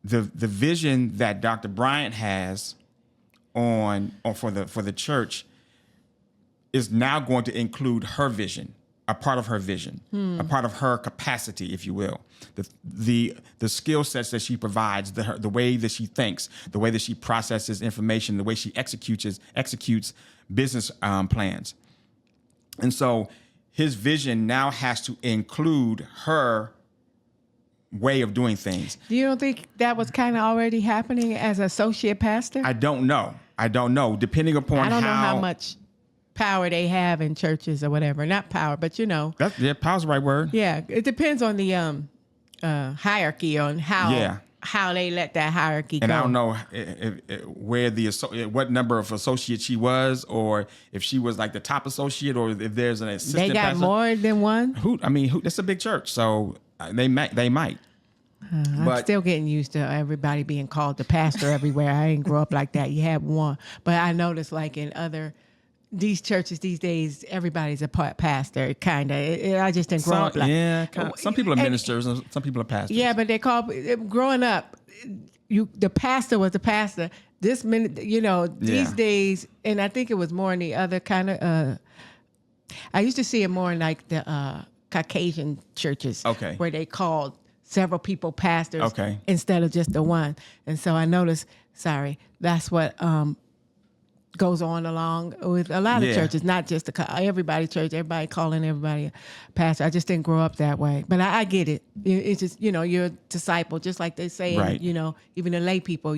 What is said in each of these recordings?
the vision that Dr. Bryant has for the church is now going to include her vision, a part of her vision, a part of her capacity, if you will. The skill sets that she provides, the way that she thinks, the way that she processes information, the way she executes business plans. And so his vision now has to include her way of doing things. Do you don't think that was kind of already happening as associate pastor? I don't know. Depending upon I don't know how much power they have in churches or whatever. Not power, but power's the right word. Yeah, it depends on the hierarchy, on how they let that hierarchy go. And I don't know where what number of associates she was, or if she was like the top associate, or if there's an assistant. They got pastor. more than one. That's a big church, so they might. I'm still getting used to everybody being called the pastor everywhere. I didn't grow up like that. You have one, but I noticed like in these churches these days, everybody's a pastor, kind of. I just didn't grow up like. Yeah, some people are ministers and some people are pastors. Yeah, but growing up, the pastor was the pastor. This minute, these days, and I think it was more in the other kind of. I used to see it more in like the Caucasian churches, where they called several people pastors instead of just the one. And so I noticed, that's what goes on along with a lot of churches, not just everybody church, everybody calling everybody a pastor. I just didn't grow up that way. But I get it. It's just, you're a disciple, just like they say, right. Even the lay people,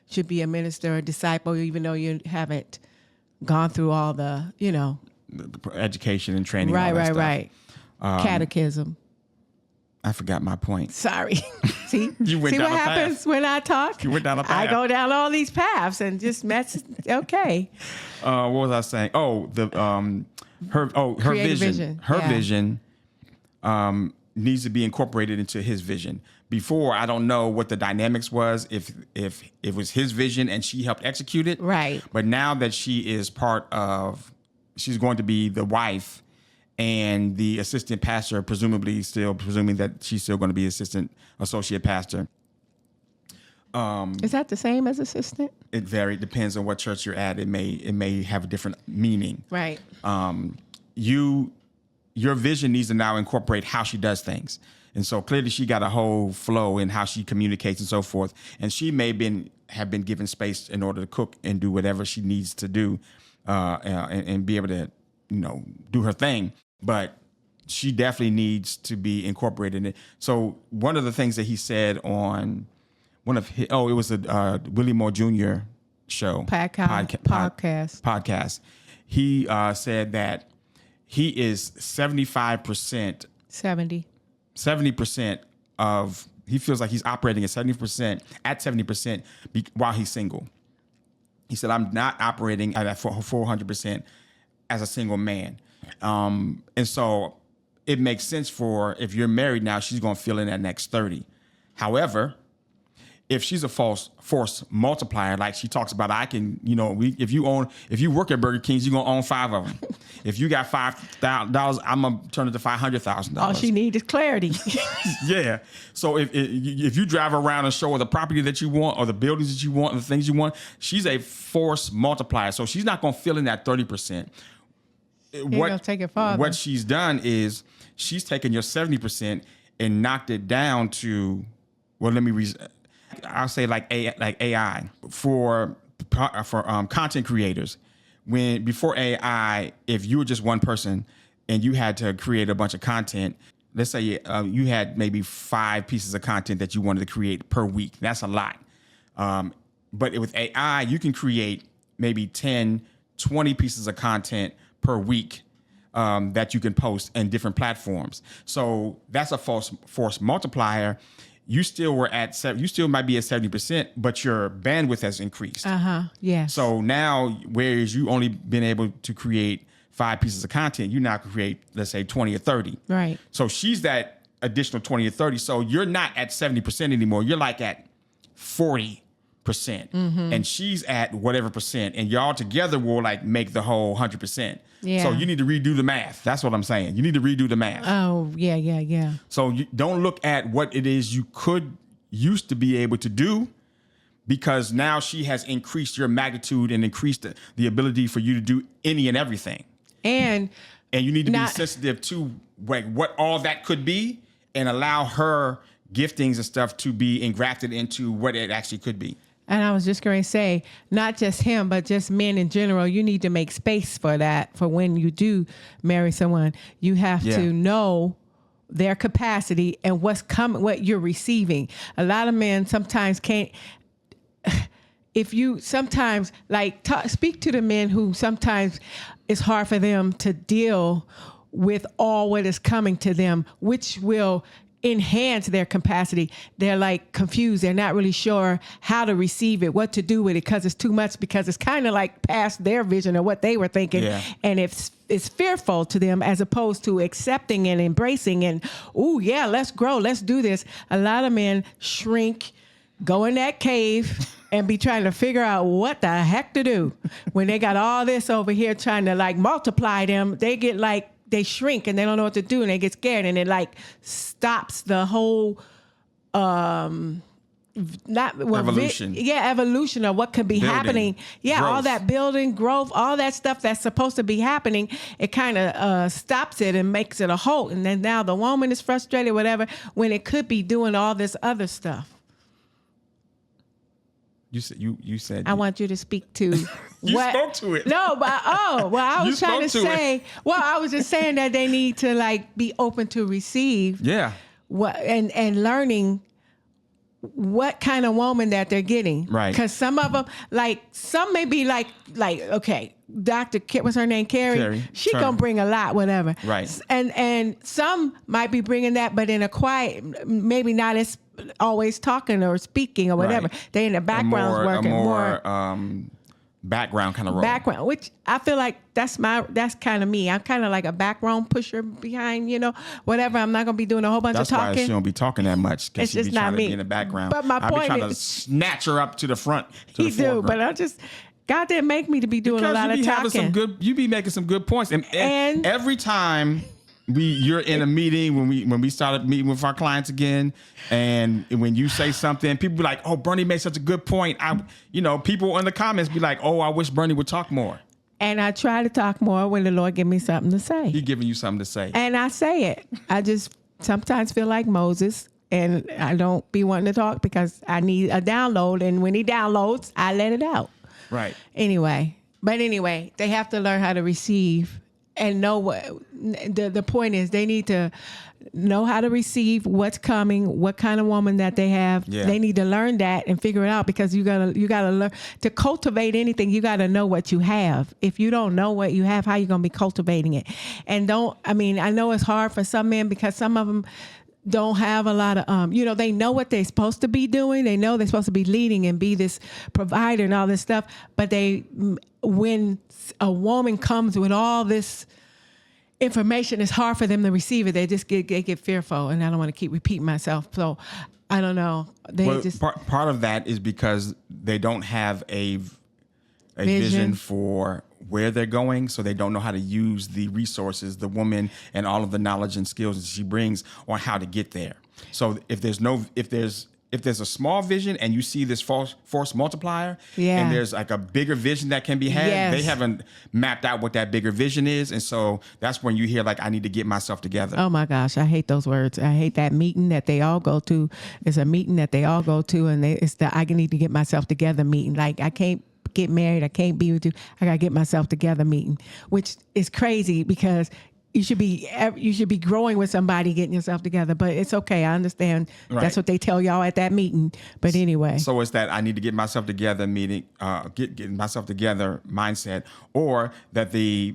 should be a minister, a disciple, even though you haven't gone through all the, the education and training. Right. Catechism. I forgot my point. Sorry. See what happens path. When I talk? You went down a path. I go down all these paths and just mess. Okay. What was I saying? Oh, her vision. Her vision needs to be incorporated into his vision. Before, I don't know what the dynamics was, if it was his vision and she helped execute it. Right. But now that she's going to be the wife and the assistant pastor, presuming that she's still going to be assistant associate pastor. Is that the same as assistant? It depends on what church you're at. It may have a different meaning. Right. Your vision needs to now incorporate how she does things. And so clearly she got a whole flow in how she communicates and so forth. And she may have been given space in order to cook and do whatever she needs to do and be able to, do her thing. But she definitely needs to be incorporated in it. So one of the things that he said on it was a Willie Moore Jr. show. Podcast. He said that he is 75%. 70% of, he feels like he's operating at 70% while he's single. He said, I'm not operating at 400% as a single man. And so it makes sense if you're married now, she's going to fill in that next 30. However, if she's a force multiplier, like she talks about, I can, if you work at Burger King's, you're going to own 5 of them. If you got $5,000, I'm going to turn it to $500,000. All she needs is clarity. Yeah. So if you drive around and show her the property that you want or the buildings that you want and the things you want, she's a force multiplier. So she's not going to fill in that 30%. Take it farther. What she's done is she's taken your 70% and knocked it down to, I'll say like AI for content creators. Before AI, if you were just one person and you had to create a bunch of content, let's say you had maybe 5 pieces of content that you wanted to create per week. That's a lot. But with AI, you can create maybe 10, 20 pieces of content per week that you can post in different platforms. So that's a force multiplier. You still might be at 70%, but your bandwidth has increased. Yeah. So now, whereas you only been able to create 5 pieces of content, you now can create, let's say, 20 or 30. Right. So she's that additional 20 or 30. So you're not at 70% anymore. You're like at 40%. And she's at whatever percent. And y'all together will make the whole 100%. Yeah. So you need to redo the math. That's what I'm saying. You need to redo the math. Oh, yeah. So you don't look at what it is you could used to be able to do, because now she has increased your magnitude and increased the ability for you to do any and everything. And you need to be sensitive to what all that could be, and allow her giftings and stuff to be engrafted into what it actually could be. And I was just going to say, not just him, but just men in general, you need to make space for that. For when you do marry someone, you have to know their capacity and what's coming, what you're receiving. A lot of men sometimes can't. If you sometimes speak to the men who sometimes it's hard for them to deal with all what is coming to them, which will enhance their capacity. They're like confused. They're not really sure how to receive it, what to do with it, because it's too much, because it's kind of like past their vision of what they were thinking. Yeah. And it's fearful to them, as opposed to accepting and embracing and, oh yeah, let's grow, let's do this. A lot of men shrink, go in that cave and be trying to figure out what the heck to do. When they got all this over here trying to like multiply them, they get like, they shrink and they don't know what to do, and they get scared, and it like stops the whole evolution of what could be happening. Yeah, growth. All that building, growth, all that stuff that's supposed to be happening, it kind of stops it and makes it a halt. And then now the woman is frustrated, whatever, when it could be doing all this other stuff. You said I want you to speak to you spoke to it. No, but I was trying to say. Well, I was just saying that they need to like be open to receive. Yeah. What and learning what kind of woman that they're getting. Right. Because some of them, some may be like okay, what's her name? Carrie. She gonna bring a lot, whatever. Right. And some might be bringing that, but in a quiet, maybe not as always talking or speaking or whatever. Right. They in the background working more background kind of role. Background, which I feel like that's kind of me. I'm kind of like a background pusher behind, whatever. I'm not gonna be doing a whole bunch of talking. That's why she don't be talking that much, because she be trying to be in the background. But my point is, I be trying to snatch her up to the front. He do, but I just. God didn't make me to be doing a lot of talking. You be making some good points, and every time you're in a meeting when we started meeting with our clients again, and when you say something, people be like, "Oh, Bernie made such a good point." People in the comments be like, "Oh, I wish Bernie would talk more." And I try to talk more when the Lord give me something to say. He giving you something to say, and I say it. I just sometimes feel like Moses. And I don't be wanting to talk because I need a download, and when he downloads, I let it out. Right. Anyway, they have to learn how to receive and know what the point is. They need to know how to receive what's coming, what kind of woman that they have. Yeah. They need to learn that and figure it out, because you gotta learn to cultivate anything. You gotta know what you have. If you don't know what you have, how you gonna be cultivating it? And I know it's hard for some men, because some of them don't have a lot of, they know what they're supposed to be doing. They know they're supposed to be leading and be this provider and all this stuff. But when a woman comes with all this information, it's hard for them to receive it. They just get fearful. And I don't want to keep repeating myself. So I don't know. Part of that is because they don't have a vision for where they're going, so they don't know how to use the resources, the woman, and all of the knowledge and skills that she brings on how to get there. So if there's a small vision and you see this force multiplier, and there's like a bigger vision that can be had, they haven't mapped out what that bigger vision is, and so that's when you hear like, I need to get myself together. Oh my gosh, I hate those words. I hate that meeting that they all go to. It's a meeting that they all go to, and it's the I need to get myself together meeting. Like, I can't get married, I can't be with you, I gotta get myself together meeting, which is crazy, because you should be growing with somebody, getting yourself together. But it's okay, I understand. Right. That's what they tell y'all at that meeting. But anyway, so it's that I need to get myself together meeting, getting myself together mindset, or that they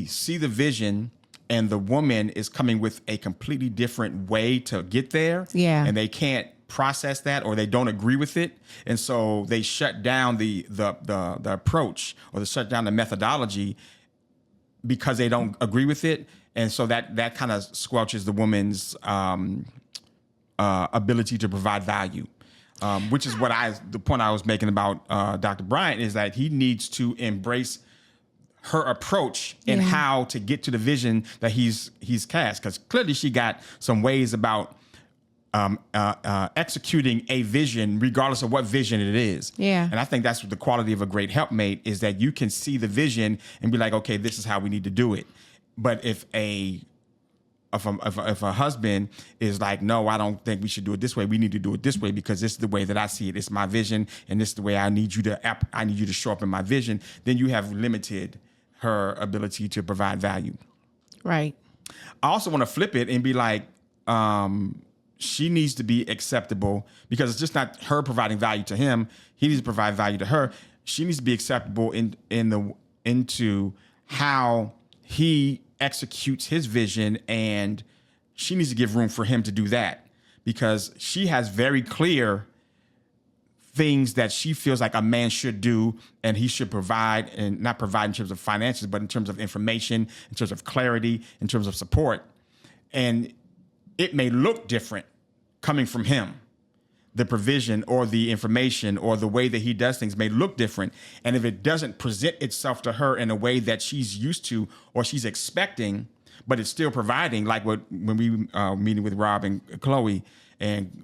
see the vision, and the woman is coming with a completely different way to get there, and they can't process that, or they don't agree with it, and so they shut down the approach, or they shut down the methodology because they don't agree with it, and so that kind of squelches the woman's ability to provide value, which is the point I was making about Dr. Bryant, is that he needs to embrace her approach and how to get to the vision that he's cast, because clearly she got some ways about executing a vision, regardless of what vision it is. Yeah. And I think that's what the quality of a great helpmate is, that you can see the vision and be like, okay, this is how we need to do it. But if a husband is like, no, I don't think we should do it this way. We need to do it this way because this is the way that I see it. It's my vision, and this is the way I need you to show up in my vision. Then you have limited her ability to provide value. Right. I also want to flip it and be like, she needs to be acceptable, because it's just not her providing value to him. He needs to provide value to her. She needs to be acceptable into how he executes his vision, and she needs to give room for him to do that, because she has very clear things that she feels like a man should do and he should provide, and not provide in terms of finances, but in terms of information, in terms of clarity, in terms of support. And it may look different coming from him. The provision or the information or the way that he does things may look different. And if it doesn't present itself to her in a way that she's used to or she's expecting, but it's still providing, like when we meeting with Rob and Chloe, and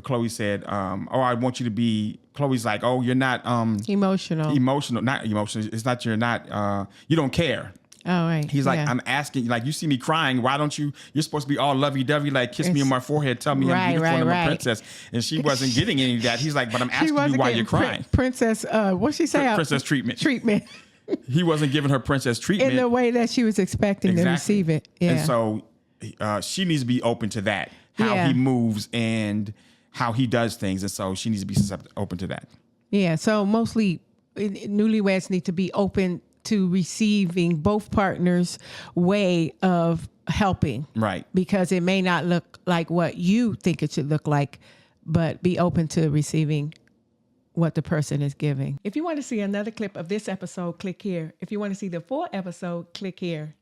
Chloe said, oh, I want you to be, Chloe's like, oh, you're not emotional. Not emotional. It's not, you don't care. Oh, right. He's like, I'm asking, like, you see me crying. Why don't you're supposed to be all lovey-dovey, like kiss me on my forehead, tell me I'm beautiful and I'm a princess. And she wasn't getting any of that. He's like, but I'm asking you why you're crying. Princess, what'd she say? Princess treatment. Treatment. He wasn't giving her princess treatment. In the way that she was expecting to receive it. Yeah. And so she needs to be open to that, how he moves and how he does things. And so she needs to be open to that. Yeah. So mostly newlyweds need to be open to receiving both partners' way of helping. Right. Because it may not look like what you think it should look like, but be open to receiving what the person is giving. If you want to see another clip of this episode, click here. If you want to see the full episode, click here.